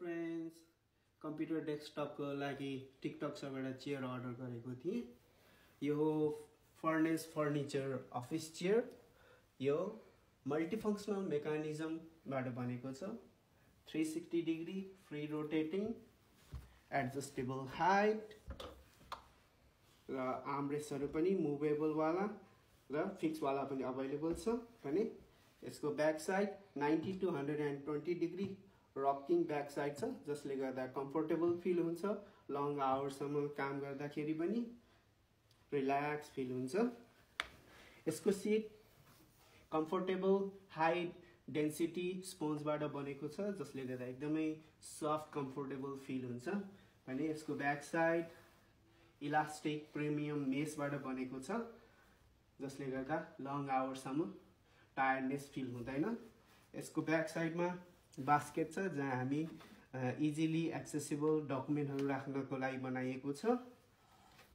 Friends, computer डेस्कटपको लागि टिकटकबाट chair order गरेको थिएँ। यो फर्नेस फर्निचर अफिस चेयर, यो मल्टिफङ्क्सनल मेकानिजमबाट बनेको छ। 360 degree free rotating, adjustable height र आर्मरेस्टहरू पनि मुभेबल वाला र फिक्स वाला पनि अवेलेबल छ। भने यसको back side 90 to 120 degree rocking back side छ, जसले गर्दा कम्फर्टेबल फिल हुन्छ। लङ आवरसम्म काम गर्दाखेरि पनि रिल्याक्स फिल हुन्छ। यसको सिट कम्फर्टेबल हाई डेन्सिटी स्पोन्जबाट बनेको छ, जसले गर्दा एकदमै सफ्ट कम्फर्टेबल फिल हुन्छ। भने यसको ब्याक साइड इलास्टिक प्रिमियम मेसबाट बनेको छ, जसले गर्दा लङ आवरसम्म टायर्डनेस फिल हुँदैन। यसको ब्याक साइडमा बास्केट छ, जहाँ हामी इजिली एक्सेसिबल डकुमेन्टहरू राख्नको लागि बनाइएको छ।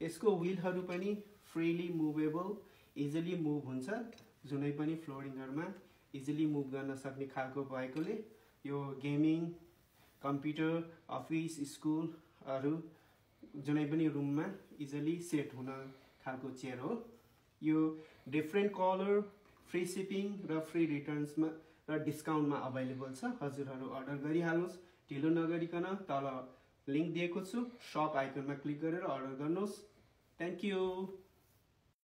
यसको व्हीलहरू पनि फ्रीली मुभेबल, इजिली मुभ हुन्छ। जुनै पनि फ्लोरिङहरूमा इजिली मुभ गर्न सक्ने खालको भएकोले यो गेमिङ, कम्प्युटर, अफिस, स्कुलहरू जुनै पनि रुममा इजिली सेट हुन खालको चेयर हो। यो डिफ्रेन्ट कलर, फ्री सिपिङ र फ्री रिटर्न्समा र डिस्काउन्टमा अभाइलेबल छ। हजुरहरू अर्डर गरिहाल्नुहोस्, ढिलो नगरिकन। तल लिङ्क दिएको छु, सप आइकनमा क्लिक गरेर अर्डर गर्नुहोस्। Thank you.